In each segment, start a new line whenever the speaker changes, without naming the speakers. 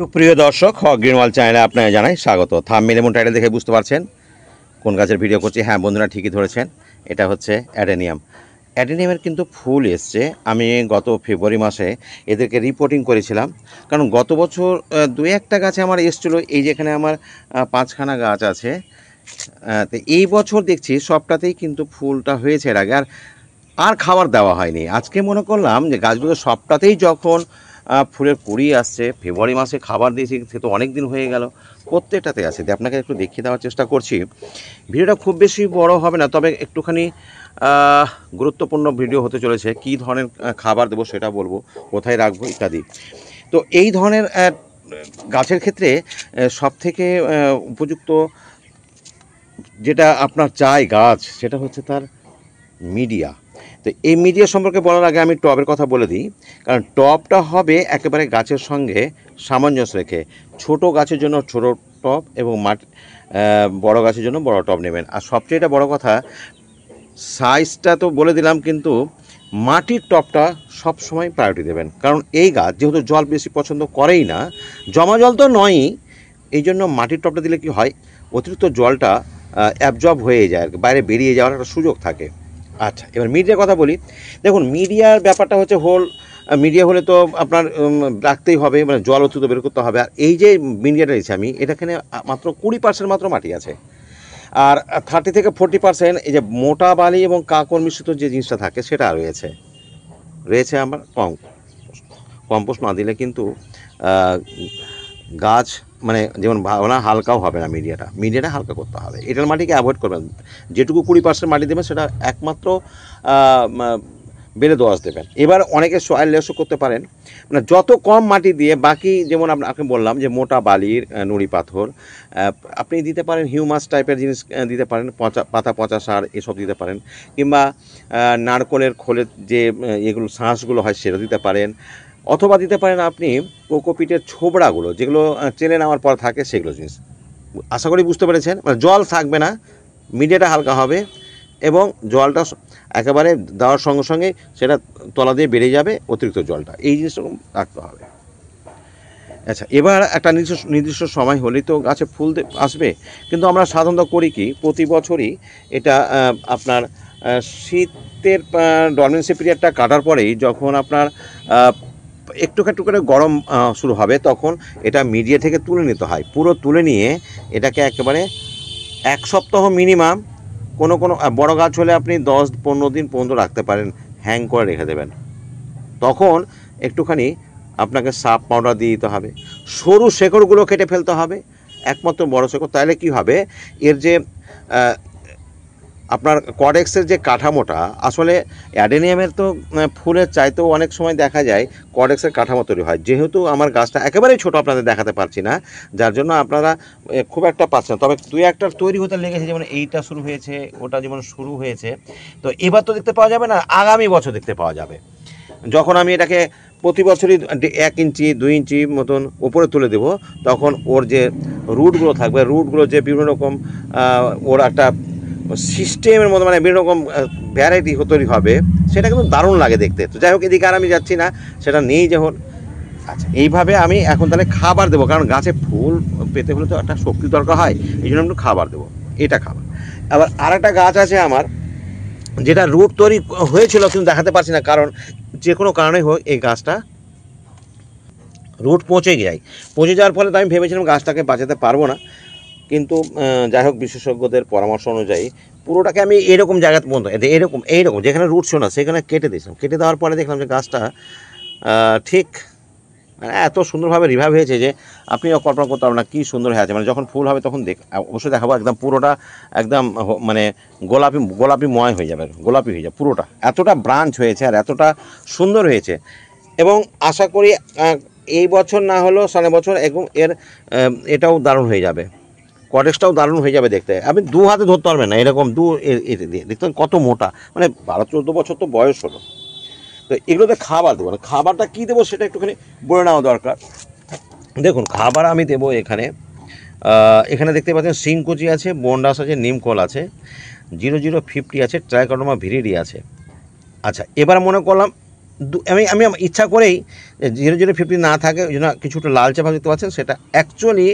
সুপ্রিয় দর্শক, গ্রিনওয়াল চ্যানেলে আপনাকে জানাই স্বাগত। থাম্বনেল এবং টাইটেল দেখে বুঝতে পারছেন কোন গাছের ভিডিও করছি। হ্যাঁ বন্ধুরা, ঠিকই ধরেছেন, এটা হচ্ছে অ্যাডেনিয়াম। অ্যাডেনিয়ামের কিন্তু ফুল এসছে। আমি গত ফেব্রুয়ারি মাসে এদেরকে রিপোর্টিং করেছিলাম, কারণ গত বছর দু একটা গাছে আমার এসছিলো। এই যেখানে আমার 5খানা গাছ আছে, তো এই বছর দেখছি সবটাতেই কিন্তু ফুলটা হয়েছে এর আগে। আর খাবার দেওয়া হয়নি। আজকে মনে করলাম যে গাছগুলো সবটাতেই যখন ফুলের কুড়ি আসছে, ফেব্রুয়ারি মাসে খাবার দিয়েছি, সে তো অনেক দিন হয়ে গেল, প্রত্যেকটাতে আছে। আপনাকে একটু দেখিয়ে দেওয়ার চেষ্টা করছি। ভিডিওটা খুব বেশি বড় হবে না, তবে একটুখানি গুরুত্বপূর্ণ ভিডিও হতে চলেছে। কী ধরনের খাবার দেবো সেটা বলবো, কোথায় রাখবো ইত্যাদি। তো এই ধরনের গাছের ক্ষেত্রে সবথেকে উপযুক্ত যেটা আপনার চাই গাছ, সেটা হচ্ছে তার মিডিয়া। তো এই মিডিয়া সম্পর্কে বলার আগে আমি টবের কথা বলে দিই, কারণ টবটা হবে একেবারে গাছের সঙ্গে সামঞ্জস্য রেখে। ছোট গাছের জন্য ছোট টব এবং বড় গাছের জন্য বড় টব নেবেন। আর সবচেয়ে বড় কথা, সাইজটা তো বলে দিলাম, কিন্তু মাটির টবটা সব সময় প্রায়োরিটি দেবেন। কারণ এই গাছ যেহেতু জল বেশি পছন্দ করেই না, জমা জল তো নয়ই, এই জন্য মাটির টবটা দিলে কি হয়, অতিরিক্ত জলটা অ্যাবজর্ব হয়ে যায়, বাইরে বেরিয়ে যাওয়ার একটা সুযোগ থাকে। আচ্ছা, এবার মিডিয়ার কথা বলি। দেখুন, মিডিয়ার ব্যাপারটা হচ্ছে মিডিয়া হলে তো আপনার রাখতেই হবে, মানে জল অতিরিক্ত বের করতে হবে। আর এই যে মিডিয়াটা রয়েছে, আমি এটাখানে মাত্র 20% মাত্র মাটি আছে, আর 30 থেকে 40% এই যে মোটা বালি এবং কাঁকড় মিশ্রিত যে জিনিসটা থাকে সেটা রয়েছে আমার কম্পোস্ট না দিলে কিন্তু গাছ মানে যেমন ভাবনা হালকাও হবে না। মিডিয়াটা হালকা করতে হবে। এঁটেল মাটিকে অ্যাভয়েড করবেন। যেটুকু 20% মাটি দেবেন সেটা একমাত্র বেলে দোআঁশ দেবেন। এবার অনেকে সয়েল লেসও করতে পারেন, মানে যত কম মাটি দিয়ে বাকি, যেমন আপনাকে বললাম যে মোটা বালির নুড়ি পাথর আপনি দিতে পারেন, হিউমাস টাইপের জিনিস দিতে পারেন, পাতা পচা সার এসব দিতে পারেন, কিংবা নারকলের খোলের যে এগুলো শাঁসগুলো হয় সেটা দিতে পারেন, অথবা দিতে পারেন আপনি কোকোপিটের ছোবড়াগুলো, যেগুলো চেলে নেওয়ার পর থাকে, সেগুলো জিনিস। আশা করি বুঝতে পেরেছেন। মানে জল থাকবে না, মিডিয়াটা হালকা হবে এবং জলটা একেবারে দেওয়ার সঙ্গে সঙ্গে সেটা তলা দিয়ে বেরিয়ে যাবে অতিরিক্ত জলটা। এই জিনিসটা রাখতে হবে। আচ্ছা, এবার একটা নির্দিষ্ট সময় হলেই তো গাছে ফুল আসবে, কিন্তু আমরা সাধারণত করি কি, প্রতি বছরই এটা আপনার শীতের ডরমেন্সি পিরিয়ডটা কাটার পরেই, যখন আপনার একটু করে গরম শুরু হবে, তখন এটা মিডিয়া থেকে তুলে নিতে হয়। পুরো তুলে নিয়ে এটাকে একেবারে 1 সপ্তাহ মিনিমাম, কোনো বড় গাছ হলে আপনি 10-15 দিন পর্যন্ত রাখতে পারেন, হ্যাং করে রেখে দেবেন। তখন একটুখানি আপনাকে সাপ পাউডার দিয়ে দিতে হবে, সরু শেকড়গুলো কেটে ফেলতে হবে, একমাত্র বড় শেকড়। তাহলে কি হবে, এর যে আপনার কডেক্সের যে কাঠামোটা, আসলে অ্যাডেনিয়ামের তো ফুলের চাইতেও অনেক সময় দেখা যায় কডেক্সের কাঠামো তৈরি হয়। যেহেতু আমার গাছটা একেবারেই ছোটো, আপনাদের দেখাতে পারছি না, যার জন্য আপনারা খুব একটা পাচ্ছেন না, তবে 2-1টার তৈরি হতে লেগেছে। যেমন এইটা শুরু হয়েছে, ওটা যেমন শুরু হয়েছে। তো এবার তো দেখতে পাওয়া যাবে না, আগামী বছর দেখতে পাওয়া যাবে, যখন আমি এটাকে প্রতি বছরই 1 ইঞ্চি 2 ইঞ্চি মতন উপরে তুলে দেব, তখন ওর যে রুটগুলো থাকবে, রুটগুলো যে বিভিন্ন রকম ওর একটা সিস্টেমের মতো, মানে বিভিন্ন রকম ভ্যারাইটি তৈরি হবে, সেটা কিন্তু দারুণ লাগে দেখতে। তো যাই হোক, এদিকে আর আমি যাচ্ছি না, সেটা নেই যখন। আচ্ছা, এইভাবে আমি এখন তাহলে খাবার দেবো, কারণ গাছে ফুল পেতে হলে তো একটা শক্তি দরকার হয়, এই জন্য একটু খাবার দেবো। এটা খাবার। আবার আরেকটা গাছ আছে আমার, যেটা রুট তৈরি হয়েছিল কিন্তু দেখাতে পারছি না, কারণ যে কোনো কারণে হোক এই গাছটা রুট পচে যাওয়ার ফলে তো আমি ভেবেছিলাম গাছটাকে বাঁচাতে পারবো না, কিন্তু যাই হোক, বিশেষজ্ঞদের পরামর্শ অনুযায়ী পুরোটাকে আমি এরকম জায়গাতে বন্ধ, এইরকম যেখানে রুট ছিল না সেখানে কেটে দিয়েছিলাম। কেটে দেওয়ার পরে দেখলাম যে গাছটা ঠিক মানে এত সুন্দরভাবে রিভাইভ হয়েছে যে আপনিও কল্পনা করতে পারবেন না কী সুন্দর হয়ে আছে। মানে যখন ফুল হবে তখন অবশ্যই দেখাবো, একদম পুরোটা একদম মানে গোলাপিময় হয়ে যাবে, গোলাপি হয়ে যাবে পুরোটা। এতটা ব্রাঞ্চ হয়েছে আর এতটা সুন্দর হয়েছে, এবং আশা করি এই বছর না হলেও সামনের বছর এটাও দারুণ হয়ে যাবে, কডেক্সটাও দারুণ হয়ে যাবে দেখতে। আপনি 2 হাতে ধরতে পারবেন না, এরকম দিয়ে দেখতে কত মোটা, মানে 12-14 বছর তো বয়স হলো। তো এগুলোতে খাবার দেবো না। খাবারটা কী দেবো সেটা একটুখানি বলে নেওয়া দরকার। দেখুন, খাবার আমি দেবো এখানে দেখতে পাচ্ছেন সিংকুচি আছে, বন্ডাস আছে, নিমকল আছে, 0050 আছে, ট্রাইকোডার্মা ভিরিডি আছে। আচ্ছা, এবার মনে করলাম আমি আমি ইচ্ছা করেই 0050 না থাকে ওই জন্য কিছুটা লালচে ভাব দেখতে পাচ্ছেন, সেটা অ্যাকচুয়ালি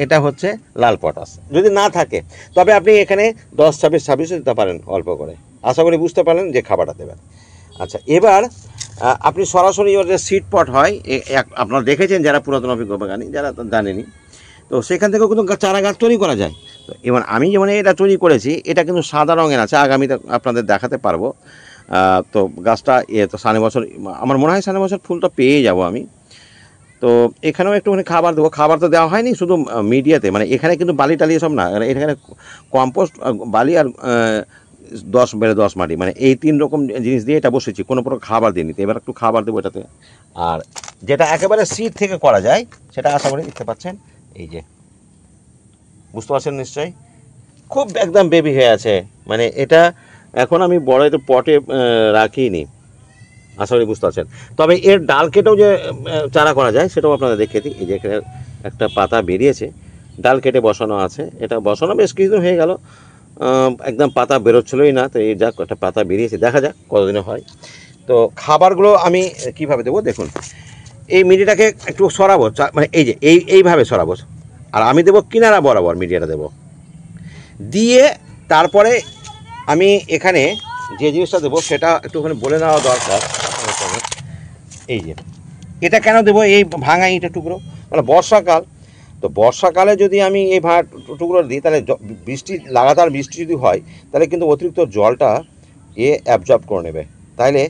এটা হচ্ছে লাল পটাশ। যদি না থাকে তবে আপনি এখানে 10-26 দিতে পারেন অল্প করে। আশা করি বুঝতে পারলেন যে খাবারটা দেবেন। আচ্ছা, এবার আপনি সরাসরি ওর যে সিড পট হয়, আপনারা দেখেছেন যারা পুরাতন অভিজ্ঞ বাগানি, যারা জানেনি, তো সেখান থেকেও কিন্তু চারা গাছ তৈরি করা যায়। তো এবার আমি যেমন এটা তৈরি করেছি, এটা কিন্তু সাদা রঙের আছে, আগামীতে আপনাদের দেখাতে পারবো। তো গাছটা তো 5.5 বছর, আমার মনে হয় 5.5 বছর ফুলটা পেয়ে যাব আমি। তো এখানেও একটুখানি খাবার দেবো। খাবার তো দেওয়া হয়নি, শুধু মিডিয়াতে, মানে এখানে কিন্তু বালি টালি সব না, এখানে কম্পোস্ট, বালি আর 10x10 মাটি, মানে এই 3 রকম জিনিস দিয়ে এটা বসেছি, কোনো প্রকার খাবার দিয়ে নিতে। এবার একটু খাবার দেবো এটাতে। আর যেটা একেবারে সিড থেকে করা যায় সেটা আশা করি দেখতে পাচ্ছেন, এই যে বুঝতে পারছেন নিশ্চয়ই, খুব একদম বেবি হয়ে আছে। মানে এটা এখন আমি বড় একটু পটে রাখিনি, আশা করি বুঝতে পারছেন। তবে এর ডাল কেটেও যে চারা করা যায় সেটাও আপনাদের দেখিয়ে দিই। এই যে এখানে একটা পাতা বেরিয়েছে, ডাল কেটে বসানো আছে। এটা বসানো বেশ কিছুদিন হয়ে গেল, একদম পাতা বেরোচ্ছিলই না, তো এই যাক একটা পাতা বেরিয়েছে, দেখা যাক কতদিনে হয়। তো খাবারগুলো আমি কিভাবে দেবো দেখুন। এই মিডিয়াটাকে একটু সরাবো, মানে এই যে এইভাবে সরাবো, আর আমি দেবো কিনারা বরাবর মিডিয়াটা দেবো, দিয়ে তারপরে আমি এখানে যে জিনিসটা দেবো সেটা একটুখানি বলে নেওয়া দরকার। এই যে এটা কেন দেবো, এই ভাঙা ইঁটের টুকরো, মানে বর্ষাকাল, তো বর্ষাকালে যদি আমি এই ভাঙা টুকরো দিই, তাহলে লাগাতার বৃষ্টি যদি হয়, তাহলে কিন্তু অতিরিক্ত জলটা অ্যাবজর্ব করে নেবে, তাইলে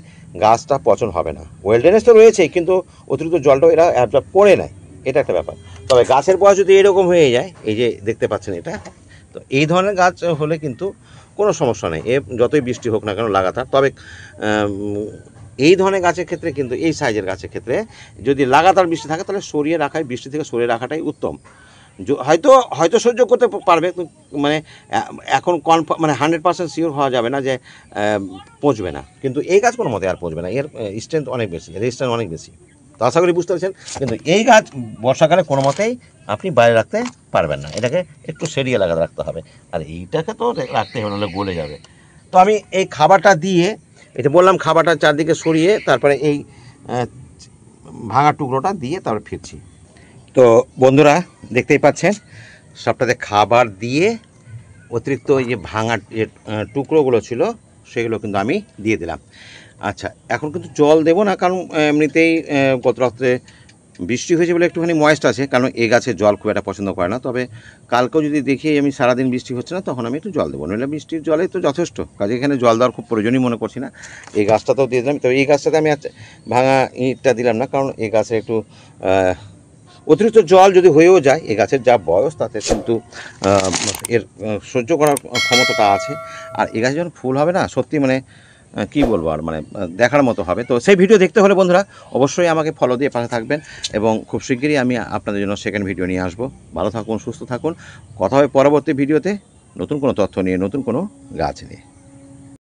গাছটা পচন হবে না। ওয়েল ড্রেনেজ তো রয়েছেই, কিন্তু অতিরিক্ত জলটাও এরা অ্যাবজর্ব করে নেয়, এটা একটা ব্যাপার। তবে গাছের বয়স যদি এরকম হয়ে যায়, এই যে দেখতে পাচ্ছেন এটা, তো এই ধরনের গাছ হলে কিন্তু কোনো সমস্যা নেই, যতই বৃষ্টি হোক না কেন লাগাতার। তবে এই ধরনের গাছের ক্ষেত্রে কিন্তু, এই সাইজের গাছের ক্ষেত্রে যদি লাগাতার বৃষ্টি থাকে, তাহলে সরিয়ে রাখাই, বৃষ্টি থেকে সরিয়ে রাখাটাই উত্তম। হয়তো সহ্য করতে পারবে, মানে এখন মানে 100% শিওর হওয়া যাবে না যে পচবে না, কিন্তু এই গাছ কোনো মতে আর পচবে না, এর স্ট্রেংথ অনেক বেশি, রেজিস্ট্যান্স অনেক বেশি। তো আশা করি বুঝতে পারছেন। কিন্তু এই গাছ বর্ষাকালে কোনো মতেই আপনি বাইরে রাখতে পারবেন না, এটাকে একটু সেরিয়ে লাগাতে রাখতে হবে, আর এইটাকে তো রাখতে হবে, নাহলে গলে যাবে। তো আমি এই খাবারটা দিয়ে, এটা বললাম খাবারটা চারদিকে সরিয়ে তারপরে এই ভাঙা টুকরোটা দিয়ে তারপরে ফিরছি। তো বন্ধুরা দেখতেই পাচ্ছেন, সবটাতে খাবার দিয়ে অতিরিক্ত এই যে ভাঙা যে টুকরোগুলো ছিল সেগুলো কিন্তু আমি দিয়ে দিলাম। আচ্ছা, এখন কিন্তু জল দেবো না, কারণ এমনিতেই গত রাত্রে বৃষ্টি হয়েছে বলে একটুখানি ময়েস্ট আছে, কারণ এই গাছে জল খুব একটা পছন্দ করে না। তবে কালকেও যদি দেখি আমি সারাদিন বৃষ্টি হচ্ছে না, তখন আমি একটু জল দেবো, নইলে বৃষ্টির জলে তো যথেষ্ট, কাজে এখানে জল দেওয়ার খুব প্রয়োজনই মনে করছি না। এই গাছটাতেও দিয়ে দিলাম, তবে এই গাছটাতে আমি ভাঙা ইঁটটা দিলাম না, কারণ এই গাছে একটু অতিরিক্ত জল যদি হয়েও যায়, এই গাছের যা বয়স তাতে কিন্তু এর সহ্য করার ক্ষমতাটা আছে। আর এই গাছে যখন ফুল হবে না, সত্যি মানে কি বলবো আর, মানে দেখার মতো হবে। তো সেই ভিডিও দেখতে হলে বন্ধুরা অবশ্যই আমাকে ফলো দিয়ে পাশে থাকবেন, এবং খুব শিগগিরই আমি আপনাদের জন্য সেকেন্ড ভিডিও নিয়ে আসবো। ভালো থাকুন, সুস্থ থাকুন, কথা হবে পরবর্তী ভিডিওতে নতুন কোনো তথ্য নিয়ে, নতুন কোনো গাছ নিয়ে।